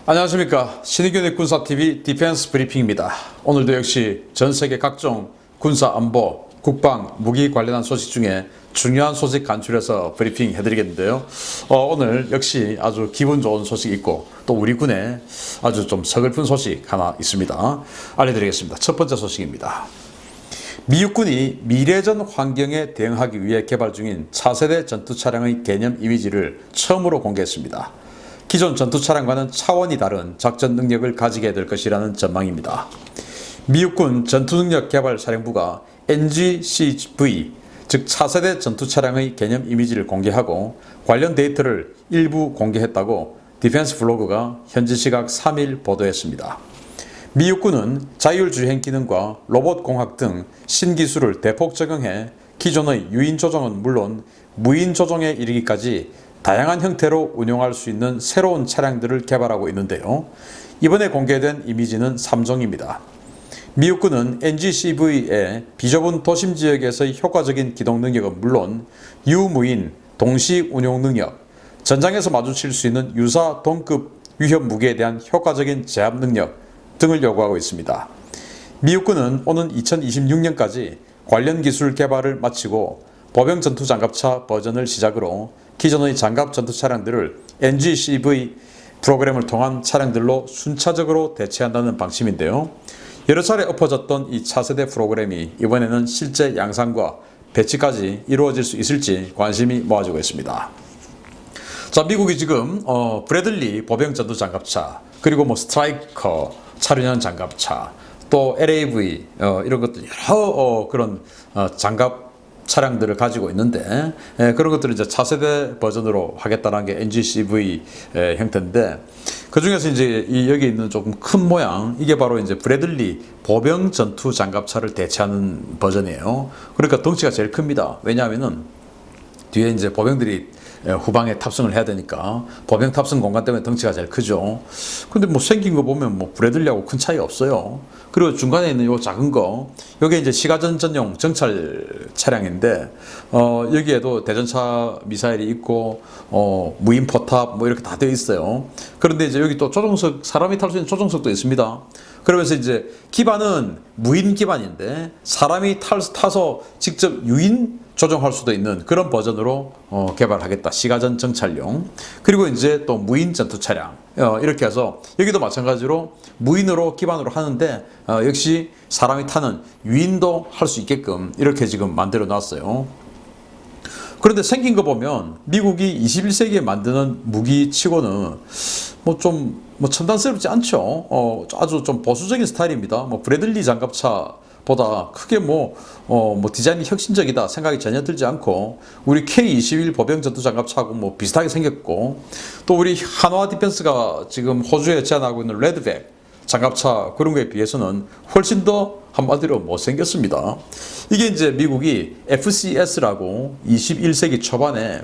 안녕하십니까. 신의균의 군사TV 디펜스 브리핑입니다. 오늘도 역시 전세계 각종 군사 안보, 국방, 무기 관련한 소식 중에 중요한 소식 간추려서 브리핑 해드리겠는데요. 오늘 역시 아주 기분 좋은 소식이 있고 또 우리 군에 아주 좀 서글픈 소식 하나 있습니다. 알려드리겠습니다. 첫 번째 소식입니다. 미육군이 미래전 환경에 대응하기 위해 개발 중인 차세대 전투차량의 개념 이미지를 처음으로 공개했습니다. 기존 전투차량과는 차원이 다른 작전 능력을 가지게 될 것이라는 전망입니다. 미육군 전투능력개발사령부가 NGCV, 즉 차세대 전투차량의 개념 이미지를 공개하고 관련 데이터를 일부 공개했다고 디펜스 블로그가 현지 시각 3일 보도했습니다. 미육군은 자율주행 기능과 로봇공학 등 신기술을 대폭 적용해 기존의 유인 조종은 물론 무인 조종에 이르기까지 다양한 형태로 운용할 수 있는 새로운 차량들을 개발하고 있는데요. 이번에 공개된 이미지는 3종입니다. 미육군은 NGCV의 비좁은 도심 지역에서의 효과적인 기동 능력은 물론 유무인, 동시 운용 능력, 전장에서 마주칠 수 있는 유사 동급 위협 무기에 대한 효과적인 제압 능력 등을 요구하고 있습니다. 미육군은 오는 2026년까지 관련 기술 개발을 마치고 보병 전투장갑차 버전을 시작으로 기존의 장갑 전투 차량들을 NGCV 프로그램을 통한 차량들로 순차적으로 대체한다는 방침인데요. 여러 차례 엎어졌던 이 차세대 프로그램이 이번에는 실제 양산과 배치까지 이루어질 수 있을지 관심이 모아지고 있습니다. 자, 미국이 지금 브래들리 보병 전투 장갑차, 그리고 스트라이커 차륜형 장갑차, 또 LAV 이런 것들 여러 그런 장갑 차량들을 가지고 있는데 그런 것들을 이제 차세대 버전으로 하겠다는 게 NGCV 형태인데 그 중에서 이제 여기 있는 조금 큰 모양 이게 바로 이제 브래들리 보병 전투 장갑차를 대체하는 버전이에요. 그러니까 덩치가 제일 큽니다. 왜냐하면은 뒤에 이제 보병들이 후방에 탑승을 해야 되니까 보병 탑승 공간 때문에 덩치가 제일 크죠. 근데 생긴 거 보면 브래들리하고 큰 차이 없어요. 그리고 중간에 있는 요 작은 거, 요게 이제 시가전 전용 정찰 차량인데, 여기에도 대전차 미사일이 있고, 무인 포탑 이렇게 다 되어 있어요. 그런데 이제 여기 또 조종석, 사람이 탈 수 있는 조종석도 있습니다. 그러면서 이제 기반은 무인 기반인데, 사람이 타서 직접 유인 조종할 수도 있는 그런 버전으로 개발하겠다. 시가전 정찰용. 그리고 이제 또 무인 전투 차량. 이렇게 해서 여기도 마찬가지로 무인으로 기반으로 하는데 역시 사람이 타는 유인도 할 수 있게끔 이렇게 지금 만들어 놨어요. 그런데 생긴 거 보면 미국이 21세기에 만드는 무기치고는 좀 첨단스럽지 않죠. 아주 좀 보수적인 스타일입니다. 브래들리 장갑차 보다 크게 디자인이 혁신적이다 생각이 전혀 들지 않고 우리 K-21 보병 전투 장갑차하고 비슷하게 생겼고 또 우리 한화 디펜스가 지금 호주에 제안하고 있는 레드백 장갑차 그런 거에 비해서는 훨씬 더 한마디로 못생겼습니다. 이게 이제 미국이 FCS라고 21세기 초반에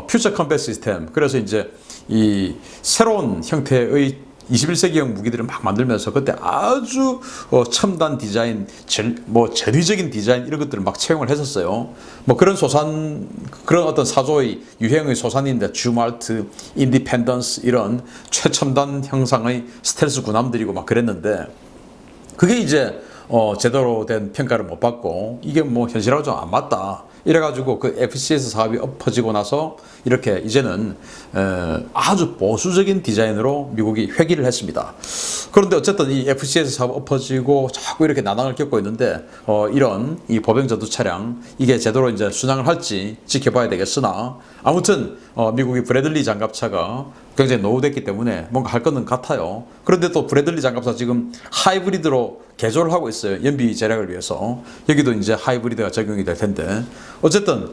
퓨처 컴뱃 시스템 그래서 이제 이 새로운 형태의 21세기형 무기들을 막 만들면서 그때 아주 첨단 디자인, 전위적인 디자인 이런 것들을 막 채용을 했었어요. 그런 어떤 사조의 유행의 소산인데 주말트, 인디펜던스 이런 최첨단 형상의 스텔스 군함들이고 막 그랬는데 그게 이제 제대로 된 평가를 못 받고 이게 현실하고 좀 안 맞다. 이래가지고 그 FCS 사업이 엎어지고 나서 이렇게 이제는 아주 보수적인 디자인으로 미국이 회귀를 했습니다. 그런데 어쨌든 이 FCS 사업 엎어지고 자꾸 이렇게 난항을 겪고 있는데 이런 이 보병 전투 차량 이게 제대로 이제 순항을 할지 지켜봐야 되겠으나 아무튼 미국이 브래들리 장갑차가 굉장히 노후됐기 때문에 뭔가 할 거는 같아요. 그런데 또 브래들리 장갑차 지금 하이브리드로 개조를 하고 있어요. 연비 절약을 위해서. 여기도 이제 하이브리드가 적용이 될 텐데 어쨌든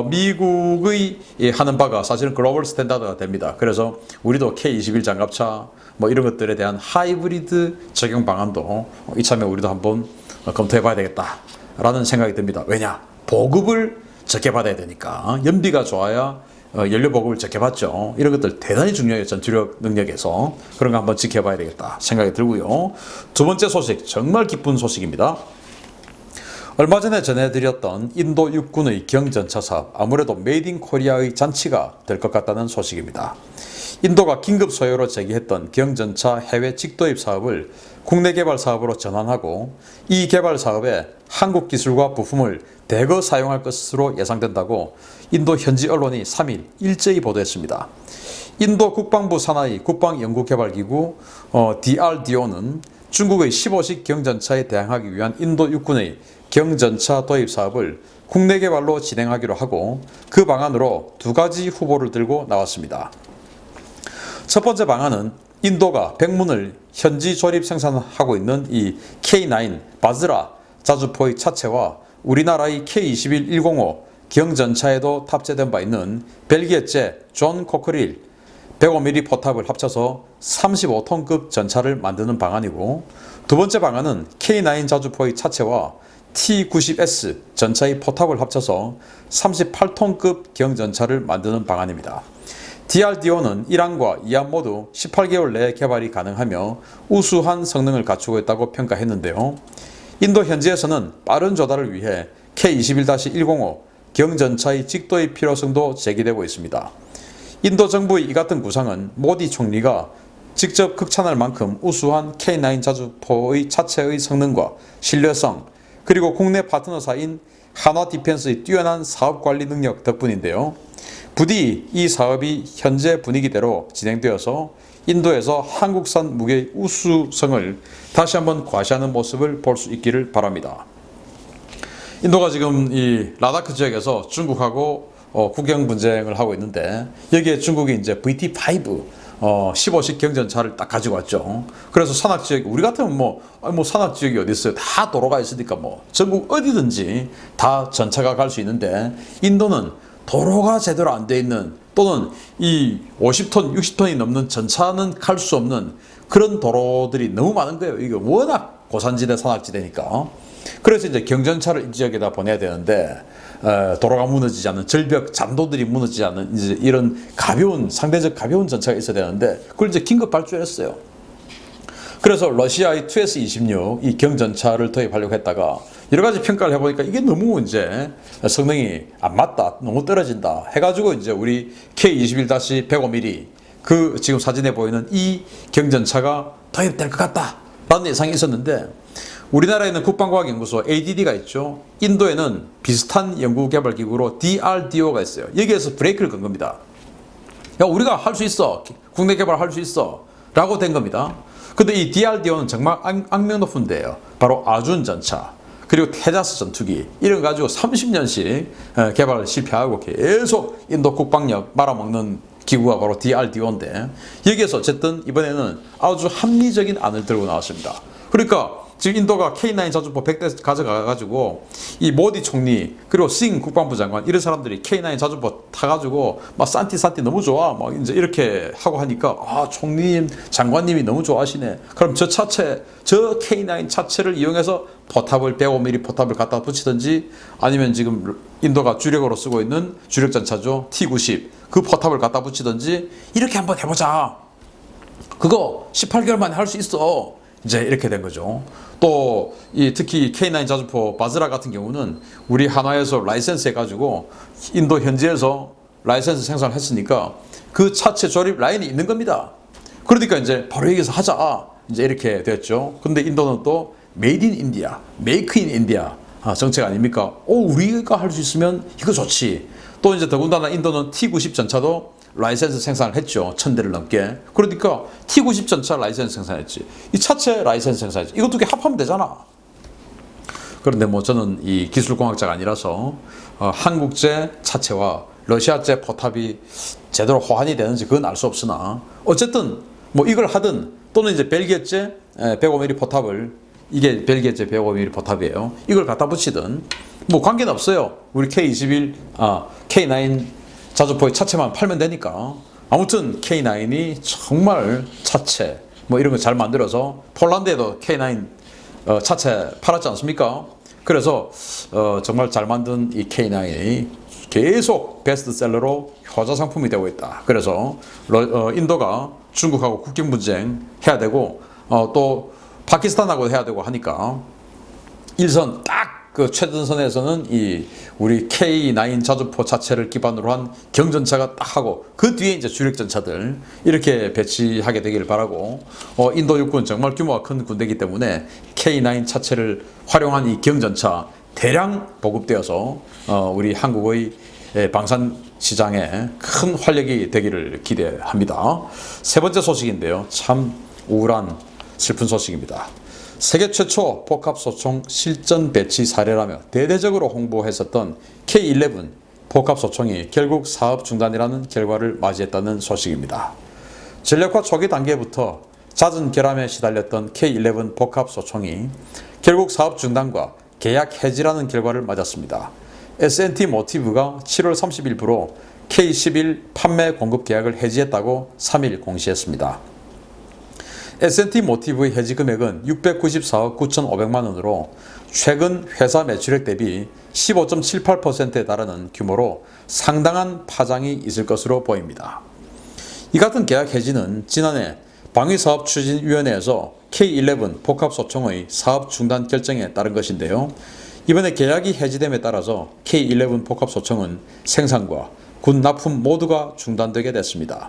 미국의 하는 바가 사실은 글로벌 스탠다드가 됩니다. 그래서 우리도 K-21 장갑차 이런 것들에 대한 하이브리드 적용 방안도 이참에 우리도 한번 검토해 봐야 되겠다 라는 생각이 듭니다. 왜냐? 보급을 적게 받아야 되니까 연비가 좋아야 연료 보급을 적게 받죠. 이런 것들 대단히 중요해요. 전투력 능력에서. 그런 거 한번 지켜봐야 되겠다 생각이 들고요. 두 번째 소식, 정말 기쁜 소식입니다. 얼마 전에 전해드렸던 인도 육군의 경전차 사업, 아무래도 메이드 인 코리아의 잔치가 될 것 같다는 소식입니다. 인도가 긴급 소요로 제기했던 경전차 해외 직도입 사업을 국내 개발 사업으로 전환하고 이 개발 사업에 한국 기술과 부품을 대거 사용할 것으로 예상된다고 인도 현지 언론이 3일 일제히 보도했습니다. 인도 국방부 산하의 국방연구개발기구 DRDO는 중국의 15식 경전차에 대항하기 위한 인도 육군의 경전차 도입 사업을 국내 개발로 진행하기로 하고 그 방안으로 두 가지 후보를 들고 나왔습니다. 첫 번째 방안은 인도가 백문을 현지 조립 생산하고 있는 이 K9 바즈라 자주포의 차체와 우리나라의 K21-105 경전차에도 탑재된 바 있는 벨기에제 존 코크릴 105mm 포탑을 합쳐서 35톤급 전차를 만드는 방안이고, 두 번째 방안은 K9 자주포의 차체와 T90S 전차의 포탑을 합쳐서 38톤급 경전차를 만드는 방안입니다. DRDO는 1안과 2안 모두 18개월 내에 개발이 가능하며 우수한 성능을 갖추고 있다고 평가했는데요. 인도 현지에서는 빠른 조달을 위해 K21-105 경전차의 직도의 필요성도 제기되고 있습니다. 인도 정부의 이 같은 구상은 모디 총리가 직접 극찬할 만큼 우수한 K9 자주포의 차체의 성능과 신뢰성, 그리고 국내 파트너사인 한화 디펜스의 뛰어난 사업관리 능력 덕분인데요. 부디 이 사업이 현재 분위기대로 진행되어서 인도에서 한국산 무기의 우수성을 다시 한번 과시하는 모습을 볼 수 있기를 바랍니다. 인도가 지금 이 라다크 지역에서 중국하고 국경 분쟁을 하고 있는데, 여기에 중국이 이제 VT5 15식 경전차를 딱 가지고 왔죠. 그래서 산악지역, 우리 같으면 뭐 산악지역이 어디 있어요? 다 도로가 있으니까 뭐 전국 어디든지 다 전차가 갈 수 있는데, 인도는 도로가 제대로 안 돼 있는, 또는 이 50톤, 60톤이 넘는 전차는 갈 수 없는 그런 도로들이 너무 많은 거예요. 이게 워낙 고산지대, 산악지대니까. 그래서 이제 경전차를 이 지역에다 보내야 되는데, 도로가 무너지지 않는, 절벽 잔도들이 무너지지 않는 이제 이런 가벼운, 상대적 가벼운 전차가 있어야 되는데, 그걸 이제 긴급 발주했어요. 그래서 러시아의 TS-26 이 경전차를 도입하려고 했다가 여러 가지 평가를 해보니까 이게 너무 이제 성능이 안 맞다, 너무 떨어진다 해가지고 이제 우리 K21-105mm 그 지금 사진에 보이는 이 경전차가 도입될 것 같다 라는 예상이 있었는데, 우리나라에는 국방과학연구소 ADD가 있죠. 인도에는 비슷한 연구개발기구로 DRDO가 있어요. 여기에서 브레이크를 건 겁니다. 야, 우리가 할 수 있어, 국내 개발할 수 있어 라고 된 겁니다. 근데 이 DRDO는 정말 악명 높은 데예요. 바로 아준 전차, 그리고 테자스 전투기, 이런 거 가지고 30년씩 개발을 실패하고 계속 인도 국방력 말아먹는 기구가 바로 DRDO인데, 여기에서 어쨌든 이번에는 아주 합리적인 안을 들고 나왔습니다. 그러니까 지금 인도가 K9 자주포 100대 가져가가지고 이 모디 총리, 그리고 싱 국방부 장관, 이런 사람들이 K9 자주포 타가지고 막 산티 너무 좋아 막 이제 이렇게 하고 하니까, 아, 총리님, 장관님이 너무 좋아하시네. 그럼 저 K9 차체를 이용해서 포탑을 105mm 포탑을 갖다 붙이든지, 아니면 지금 인도가 주력으로 쓰고 있는 주력 전차죠, T90 그 포탑을 갖다 붙이든지, 이렇게 한번 해보자. 그거 18개월 만에 할 수 있어. 이제 이렇게 된 거죠. 또 특히 K9 자주포 바즈라 같은 경우는 우리 한화에서 라이센스 해가지고 인도 현지에서 라이센스 생산을 했으니까 그 차체 조립 라인이 있는 겁니다. 그러니까 이제 바로 여기서 하자, 이제 이렇게 됐죠. 근데 인도는 또 메이드 인 인디아, 메이크 인 인디아 정책 아닙니까? 우리가 할 수 있으면 이거 좋지. 또 이제 더군다나 인도는 T90 전차도 라이센스 생산을 했죠. 1000대를 넘게. 그러니까 T90 전차 라이센스 생산했지, 이 차체 라이센스 생산했지. 이거 두 개 합하면 되잖아. 그런데 뭐 저는 이 기술공학자가 아니라서 한국제 차체와 러시아제 포탑이 제대로 호환이 되는지 그건 알 수 없으나, 어쨌든 뭐 이걸 하든, 또는 이제 벨기에제 105mm 포탑을, 이게 벨기에제 105mm 포탑이에요. 이걸 갖다 붙이든 뭐 관계는 없어요. 우리 K9 자주포의 차체만 팔면 되니까. 아무튼 K9이 정말 차체 뭐 이런 거 잘 만들어서 폴란드에도 K9 차체 팔았지 않습니까? 그래서 정말 잘 만든 이 K9이 계속 베스트셀러로 효자 상품이 되고 있다. 그래서 인도가 중국하고 국경 분쟁 해야 되고 또 파키스탄하고 해야 되고 하니까 일선 딱 그 최전선에서는 이 우리 K9 자주포 자체를 기반으로 한 경전차가 딱 하고 그 뒤에 이제 주력 전차들 이렇게 배치하게 되기를 바라고, 인도 육군 정말 규모가 큰 군대이기 때문에 K9 자체를 활용한 이 경전차 대량 보급되어서 우리 한국의 방산 시장에 큰 활력이 되기를 기대합니다. 세 번째 소식인데요. 참 우울한 슬픈 소식입니다. 세계 최초 복합소총 실전 배치 사례라며 대대적으로 홍보했었던 K11 복합소총이 결국 사업 중단이라는 결과를 맞이했다는 소식입니다. 전력화 초기 단계부터 잦은 결함에 시달렸던 K11 복합소총이 결국 사업 중단과 계약 해지라는 결과를 맞았습니다. S&T 모티브가 7월 30일부로 K11 판매 공급 계약을 해지했다고 3일 공시했습니다. S&T 모티브의 해지 금액은 694억 9,500만 원으로 최근 회사 매출액 대비 15.78%에 달하는 규모로 상당한 파장이 있을 것으로 보입니다. 이 같은 계약 해지는 지난해 방위사업추진위원회에서 K11 복합소총의 사업 중단 결정에 따른 것인데요. 이번에 계약이 해지됨에 따라서 K11 복합소총은 생산과 군 납품 모두가 중단되게 됐습니다.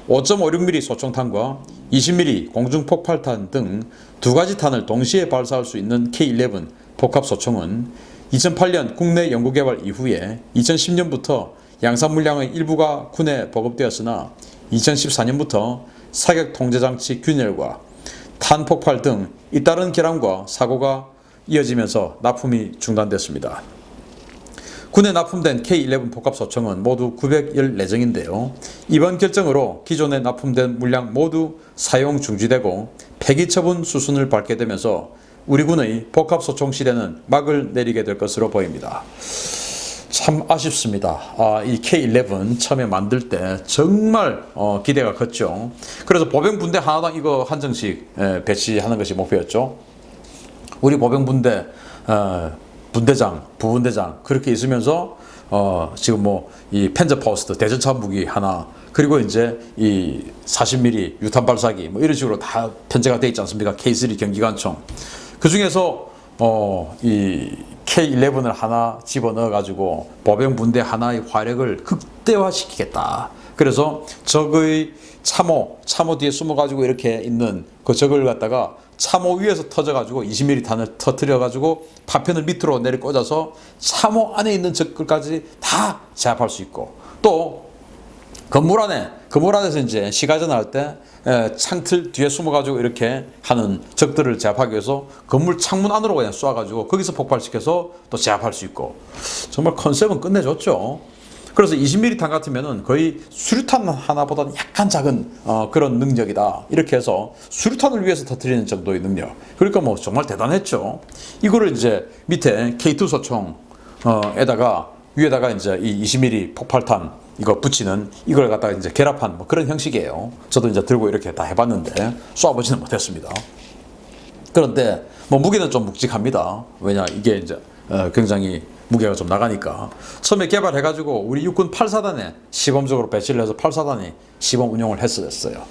5.56mm 소총탄과 20mm 공중폭발탄 등 두 가지 탄을 동시에 발사할 수 있는 K11 복합소총은 2008년 국내 연구개발 이후에 2010년부터 양산 물량의 일부가 군에 보급되었으나 2014년부터 사격 통제장치 균열과 탄 폭발 등 잇따른 결함과 사고가 이어지면서 납품이 중단됐습니다. 군에 납품된 K11 복합소총은 모두 914정인데요. 이번 결정으로 기존에 납품된 물량 모두 사용 중지되고 폐기 처분 수순을 밟게 되면서 우리 군의 복합소총 시대는 막을 내리게 될 것으로 보입니다. 참 아쉽습니다. 이 K11 처음에 만들 때 정말 기대가 컸죠. 그래서 보병분대 하나당 이거 한 정씩 배치하는 것이 목표였죠. 우리 보병분대 분대장, 부분대장 그렇게 있으면서 지금 뭐 이 펜저파우스트 대전차 무기 하나, 그리고 이제 이 40mm 유탄 발사기 뭐 이런 식으로 다 편제가 되어 있지 않습니까? K3 경기관총. 그 중에서 이 K11을 하나 집어넣어 가지고 보병분대 하나의 화력을 극대화시키겠다. 그래서 적의 참호 뒤에 숨어 가지고 이렇게 있는 그 적을 갖다가 참호 위에서 터져 가지고 20mm 탄을 터뜨려 가지고 파편을 밑으로 내려 꽂아서 참호 안에 있는 적들까지 다 제압할 수 있고, 또 건물 안에서 이제 시가전 할 때 창틀 뒤에 숨어 가지고 이렇게 하는 적들을 제압하기 위해서 건물 창문 안으로 그냥 쏴 가지고 거기서 폭발시켜서 또 제압할 수 있고, 정말 컨셉은 끝내줬죠. 그래서 20mm 탄 같으면은 거의 수류탄 하나보다는 약간 작은 그런 능력이다. 이렇게 해서 수류탄을 위해서 터뜨리는 정도의 능력. 그러니까 뭐 정말 대단했죠. 이거를 이제 밑에 K2 소총에다가 위에다가 이제 이 20mm 폭발탄 이거 붙이는 이걸 갖다가 이제 결합한 뭐 그런 형식이에요. 저도 이제 들고 이렇게 다 해봤는데 쏴보지는 못했습니다. 그런데 뭐 무게는 좀 묵직합니다. 왜냐 이게 이제 굉장히 무게가 좀 나가니까. 처음에 개발해가지고 우리 육군 8사단에 시범적으로 배치를 해서 8사단이 시범 운용을 했었어요.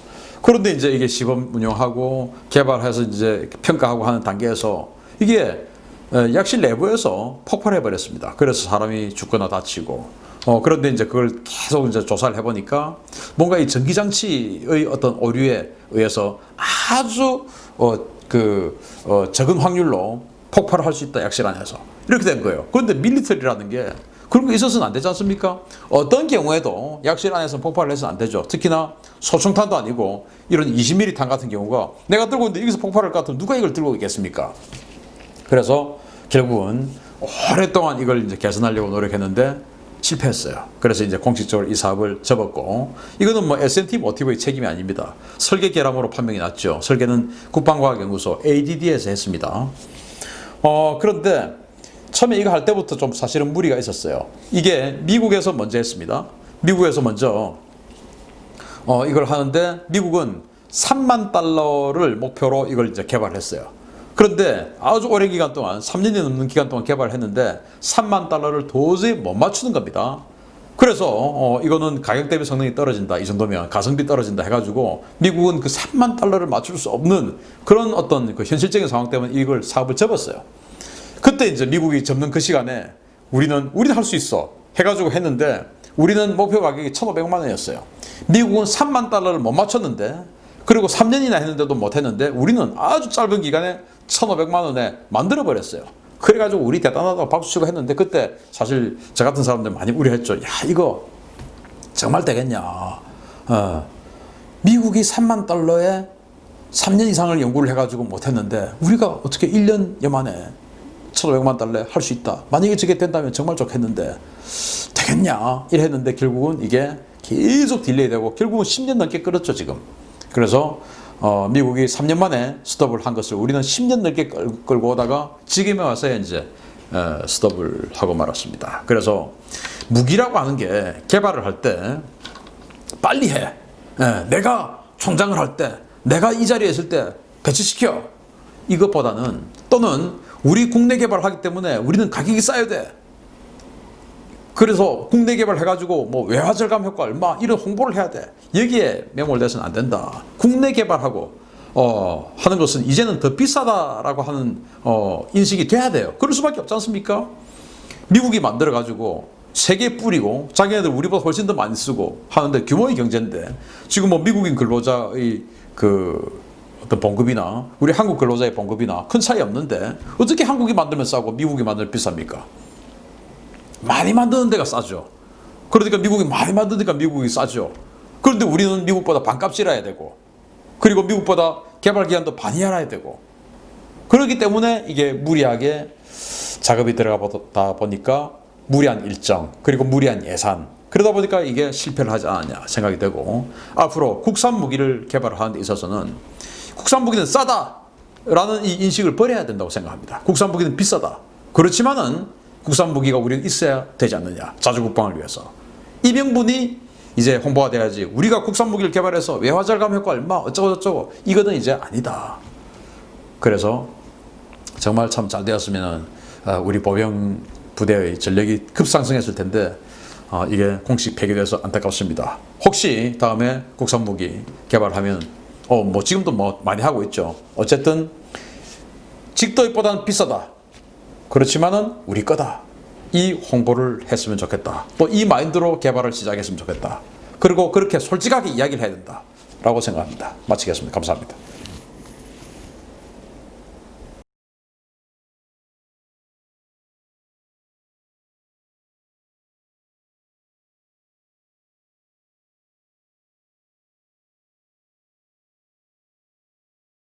그런데 이제 이게 시범 운용하고 개발해서 이제 평가하고 하는 단계에서 이게 약실 내부에서 폭발해 버렸습니다. 그래서 사람이 죽거나 다치고. 그런데 이제 그걸 계속 이제 조사를 해보니까 뭔가 이 전기장치의 어떤 오류에 의해서 아주 적은 확률로 폭발을 할 수 있다, 약실 안에서. 이렇게 된 거예요. 그런데 밀리터리라는 게 그런 거 있어서는 안 되지 않습니까? 어떤 경우에도 약실 안에서 폭발을 해서는 안 되죠. 특히나 소총탄도 아니고 이런 20mm 탄 같은 경우가 내가 들고 있는데 여기서 폭발할 것 같으면 누가 이걸 들고 있겠습니까? 그래서 결국은 오랫동안 이걸 이제 개선하려고 노력했는데 실패했어요. 그래서 이제 공식적으로 이 사업을 접었고, 이거는 뭐 S&T 모티브의 책임이 아닙니다. 설계 결함으로 판명이 났죠. 설계는 국방과학연구소 ADD에서 했습니다. 그런데 처음에 이거 할 때부터 좀 사실은 무리가 있었어요. 이게 미국에서 먼저 했습니다. 미국에서 먼저 이걸 하는데 미국은 3만 달러를 목표로 이걸 이제 개발했어요. 그런데 아주 오랜 기간 동안 3년이 넘는 기간 동안 개발했는데 3만 달러를 도저히 못 맞추는 겁니다. 그래서 이거는 가격 대비 성능이 떨어진다, 이 정도면 가성비 떨어진다 해가지고 미국은 그 3만 달러를 맞출 수 없는 그런 어떤 그 현실적인 상황 때문에 이걸 사업을 접었어요. 그때 이제 미국이 접는 그 시간에 우리는 할 수 있어 해가지고 했는데 우리는 목표 가격이 1,500만 원이었어요. 미국은 3만 달러를 못 맞췄는데 그리고 3년이나 했는데도 못 했는데 우리는 아주 짧은 기간에 1,500만 원에 만들어 버렸어요. 그래가지고 우리 대단하다고 박수치고 했는데 그때 사실 저 같은 사람들 많이 우려했죠. 야, 이거 정말 되겠냐. 미국이 3만 달러에 3년 이상을 연구를 해가지고 못했는데 우리가 어떻게 1년여 만에 1,500만 달러에 할 수 있다. 만약에 저게 된다면 정말 좋겠는데 되겠냐 이랬는데 결국은 이게 계속 딜레이되고 결국은 10년 넘게 끌었죠 지금. 그래서 미국이 3년 만에 스톱을 한 것을 우리는 10년 넘게 끌고 오다가 지금에 와서 이제 스톱을 하고 말았습니다. 그래서 무기라고 하는 게 개발을 할 때 빨리 해. 내가 총장을 할 때, 내가 이 자리에 있을 때 배치시켜. 이것보다는 또는 우리 국내 개발을 하기 때문에 우리는 가격이 싸야 돼. 그래서 국내 개발해가지고 뭐 외화 절감 효과 얼마 이런 홍보를 해야 돼. 여기에 매몰돼서는 안 된다. 국내 개발하고 하는 것은 이제는 더 비싸다라고 하는 인식이 돼야 돼요. 그럴 수밖에 없지 않습니까? 미국이 만들어가지고 세계에 뿌리고 자기네들 우리보다 훨씬 더 많이 쓰고 하는데 규모의 경제인데 지금 뭐 미국인 근로자의 그 어떤 봉급이나 우리 한국 근로자의 봉급이나 큰 차이 없는데 어떻게 한국이 만들면 싸고 미국이 만들면 비쌉니까? 많이 만드는 데가 싸죠. 그러니까 미국이 많이 만드니까 미국이 싸죠. 그런데 우리는 미국보다 반값이라야 되고 그리고 미국보다 개발 기간도 반이라야 되고 그렇기 때문에 이게 무리하게 작업이 들어가다 보니까 무리한 일정 그리고 무리한 예산 그러다 보니까 이게 실패를 하지 않았냐 생각이 되고 앞으로 국산 무기를 개발하는 데 있어서는 국산 무기는 싸다라는 이 인식을 버려야 된다고 생각합니다. 국산 무기는 비싸다. 그렇지만은 국산 무기가 우리는 있어야 되지 않느냐. 자주국방을 위해서. 이 명분이 이제 홍보가 돼야지. 우리가 국산 무기를 개발해서 외화 절감 효과 얼마 어쩌고 저쩌고 이거는 이제 아니다. 그래서 정말 참 잘 되었으면 우리 보병 부대의 전력이 급상승했을 텐데 이게 공식 폐기돼서 안타깝습니다. 혹시 다음에 국산 무기 개발하면 뭐 지금도 뭐 많이 하고 있죠. 어쨌든 직도입보다는 비싸다. 그렇지만은 우리 거다. 이 홍보를 했으면 좋겠다. 또 이 마인드로 개발을 시작했으면 좋겠다. 그리고 그렇게 솔직하게 이야기를 해야 된다. 라고 생각합니다. 마치겠습니다. 감사합니다.